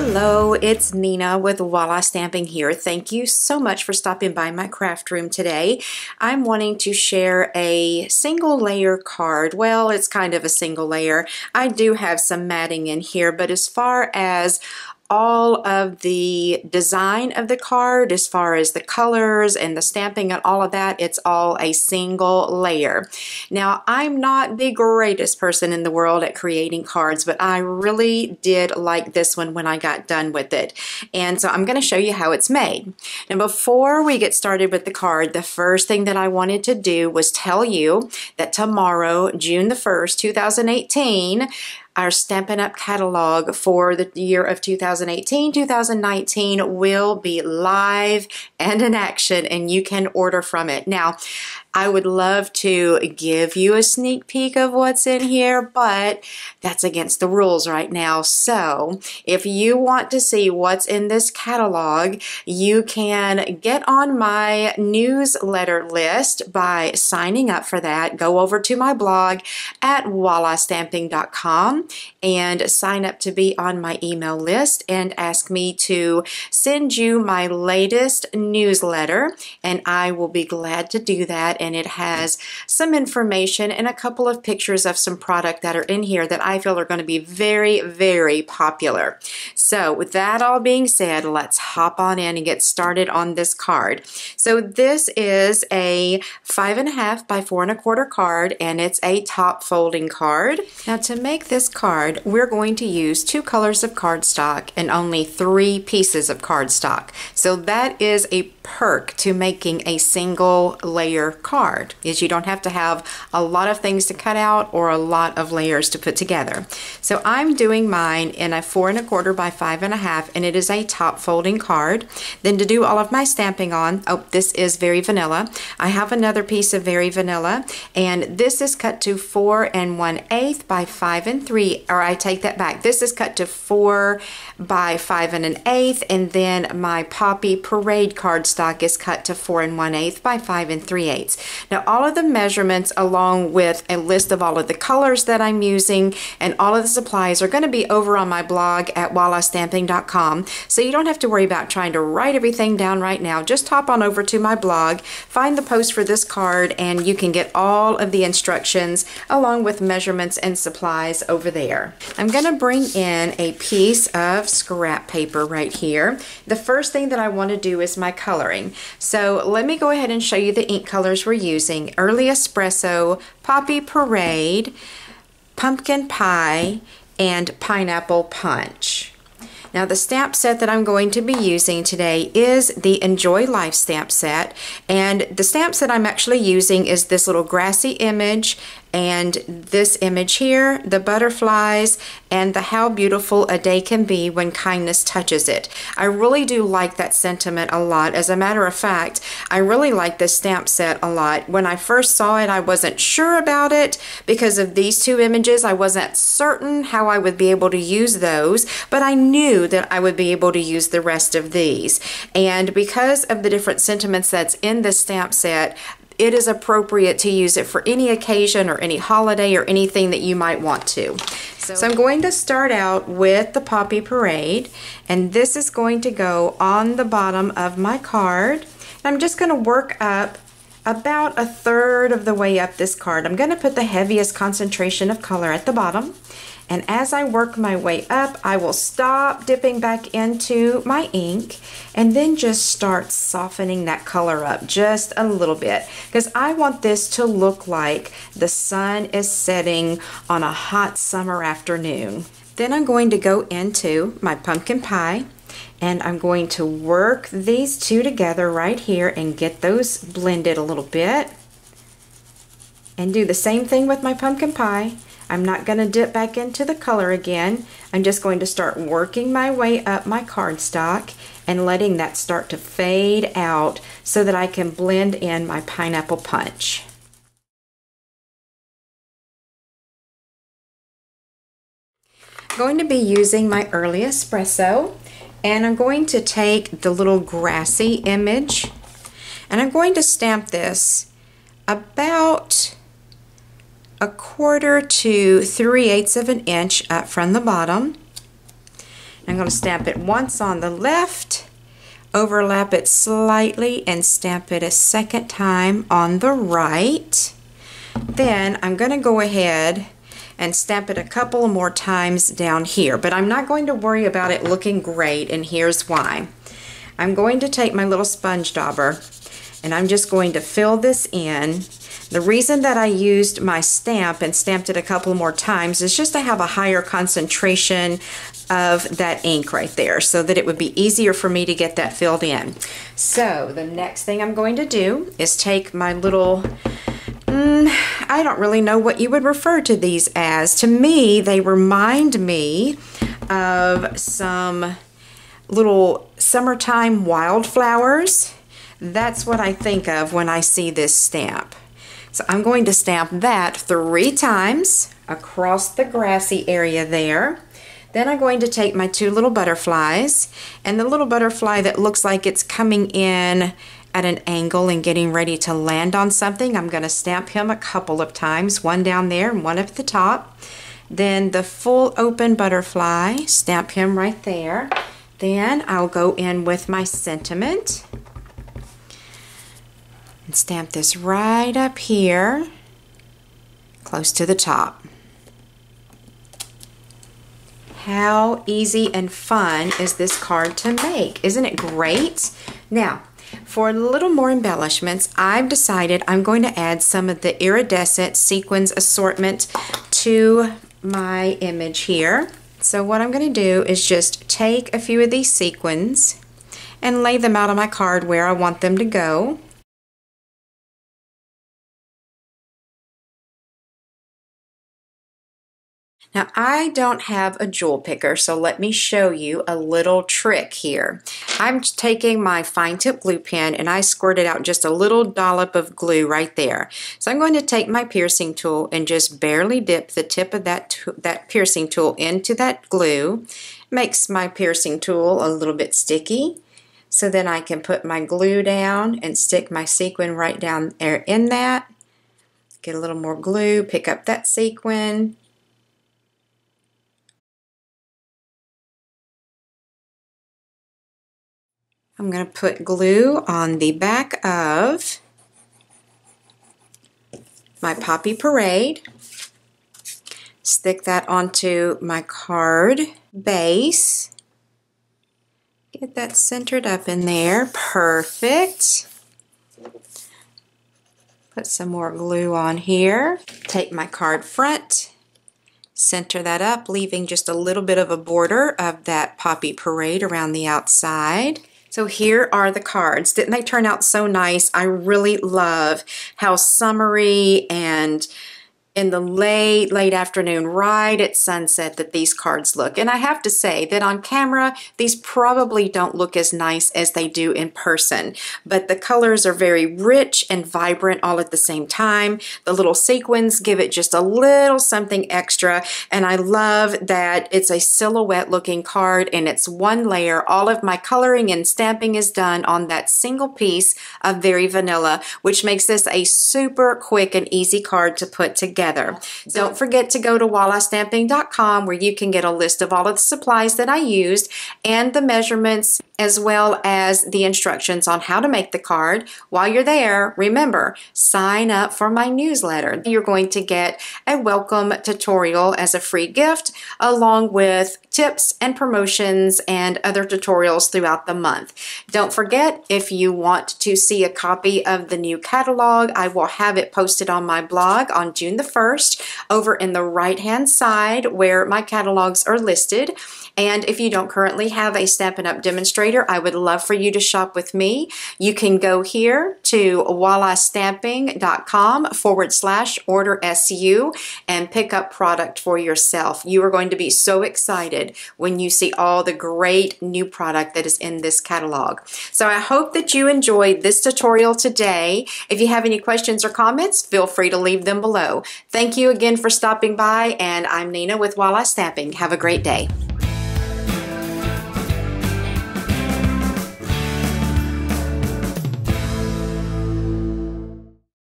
Hello, it's Nina with Walla Stamping here. Thank you so much for stopping by my craft room today. I'm wanting to share a single layer card. Well, it's kind of a single layer. I do have some matting in here, but as far as all of the design of the card, as far as the colors and the stamping and all of that, it's all a single layer. Now, I'm not the greatest person in the world at creating cards, but I really did like this one when I got done with it. And so I'm going to show you how it's made. Now, before we get started with the card, the first thing that I wanted to do was tell you that tomorrow, June the 1st, 2018, our Stampin' Up! Catalog for the year of 2018-2019 will be live and in action, and you can order from it. Now, I would love to give you a sneak peek of what's in here, but that's against the rules right now. So if you want to see what's in this catalog, you can get on my newsletter list by signing up for that. Go over to my blog at wallastamping.com and sign up to be on my email list and ask me to send you my latest newsletter, and I will be glad to do that. And it has some information and a couple of pictures of some product that are in here that I feel are going to be very, very popular. So with that all being said, let's hop on in and get started on this card. So this is a 5.5 by 4 1/4 card, and it's a top folding card. Now, to make this card, we're going to use 2 colors of cardstock and only 3 pieces of cardstock. So that is a perk to making a single layer card, is you don't have to have a lot of things to cut out or a lot of layers to put together. So I'm doing mine in a 4 1/4 by 5.5, and it is a top folding card. Then to do all of my stamping on, oh, this is very vanilla. I have another piece of very vanilla, and this is cut to 4 1/8 by 5 3, or I take that back. This is cut to 4 by 5 1/8, and then my Poppy Parade cardstock is cut to 4 1/8 by 5 3/8. Now, all of the measurements, along with a list of all of the colors that I'm using and all of the supplies, are going to be over on my blog at wallastamping.com. So you don't have to worry about trying to write everything down right now. Just hop on over to my blog, find the post for this card, and you can get all of the instructions along with measurements and supplies over there. I'm going to bring in a piece of scrap paper right here. The first thing that I want to do is my coloring. So let me go ahead and show you the ink colors we're using. Early Espresso, Poppy Parade, Pumpkin Pie, and Pineapple Punch. Now, the stamp set that I'm going to be using today is the Enjoy Life stamp set, and the stamp set I'm actually using is this little grassy image and this image here, the butterflies, and the How Beautiful a Day Can Be When Kindness Touches It. I really do like that sentiment a lot. As a matter of fact, I really like this stamp set a lot. When I first saw it, I wasn't sure about it because of these 2 images. I wasn't certain how I would be able to use those, but I knew that I would be able to use the rest of these. And because of the different sentiments that's in this stamp set, it is appropriate to use it for any occasion or any holiday or anything that you might want to. So I'm going to start out with the Poppy Parade, and this is going to go on the bottom of my card. I'm just going to work up about 1/3 of the way up this card. I'm going to put the heaviest concentration of color at the bottom. And as I work my way up, I will stop dipping back into my ink and then just start softening that color up just a little bit, because I want this to look like the sun is setting on a hot summer afternoon. Then I'm going to go into my Pumpkin Pie, and I'm going to work these 2 together right here and get those blended a little bit. And do the same thing with my Pumpkin Pie. I'm not going to dip back into the color again. I'm just going to start working my way up my cardstock and letting that start to fade out so that I can blend in my Pineapple Punch. I'm going to be using my Early Espresso, and I'm going to take the little grassy image, and I'm going to stamp this about 1/4 to 3/8 of an inch up from the bottom. I'm going to stamp it once on the left, overlap it slightly, and stamp it a second time on the right. Then I'm going to go ahead and stamp it a couple more times down here, but I'm not going to worry about it looking great, and here's why. I'm going to take my little sponge dauber and I'm just going to fill this in. The reason that I used my stamp and stamped it a couple more times is just to have a higher concentration of that ink right there so that it would be easier for me to get that filled in. So the next thing I'm going to do is take my little, I don't really know what you would refer to these as. To me, they remind me of some little summertime wildflowers. That's what I think of when I see this stamp. So I'm going to stamp that 3 times across the grassy area there. Then I'm going to take my 2 little butterflies, and the little butterfly that looks like it's coming in at an angle and getting ready to land on something, I'm going to stamp him a couple of times, one down there and one up at the top. Then the full open butterfly, stamp him right there. Then I'll go in with my sentiment and stamp this right up here, close to the top. How easy and fun is this card to make? Isn't it great? Now, for a little more embellishments, I've decided I'm going to add some of the iridescent sequins assortment to my image here. So what I'm going to do is just take a few of these sequins and lay them out on my card where I want them to go. Now, I don't have a jewel picker, so let me show you a little trick here. I'm taking my fine tip glue pen and I squirted out just a little dollop of glue right there. So I'm going to take my piercing tool and just barely dip the tip of that piercing tool into that glue. Makes my piercing tool a little bit sticky. So then I can put my glue down and stick my sequin right down there in that. Get a little more glue, pick up that sequin. I'm going to put glue on the back of my Poppy Parade. Stick that onto my card base. Get that centered up in there. Perfect. Put some more glue on here. Take my card front. Center that up, leaving just a little bit of a border of that Poppy Parade around the outside. So here are the cards. Didn't they turn out so nice? I really love how summery and in the late afternoon, right at sunset, that these cards look. And I have to say that on camera, these probably don't look as nice as they do in person. But the colors are very rich and vibrant all at the same time. The little sequins give it just a little something extra. And I love that it's a silhouette looking card and it's one layer. All of my coloring and stamping is done on that single piece of Very Vanilla, which makes this a super quick and easy card to put together. Don't forget to go to wallastamping.com where you can get a list of all of the supplies that I used and the measurements as well as the instructions on how to make the card. While you're there, remember, sign up for my newsletter. You're going to get a welcome tutorial as a free gift along with tips and promotions and other tutorials throughout the month. Don't forget, if you want to see a copy of the new catalog, I will have it posted on my blog on June the 1st over in the right-hand side where my catalogs are listed. And if you don't currently have a Stampin' Up! Demonstrator, I would love for you to shop with me. You can go here to wallastamping.com/order-SU and pick up product for yourself. You are going to be so excited when you see all the great new product that is in this catalog. So I hope that you enjoyed this tutorial today. If you have any questions or comments, feel free to leave them below. Thank you again for stopping by, and I'm Nina with Walla Stamping. Have a great day.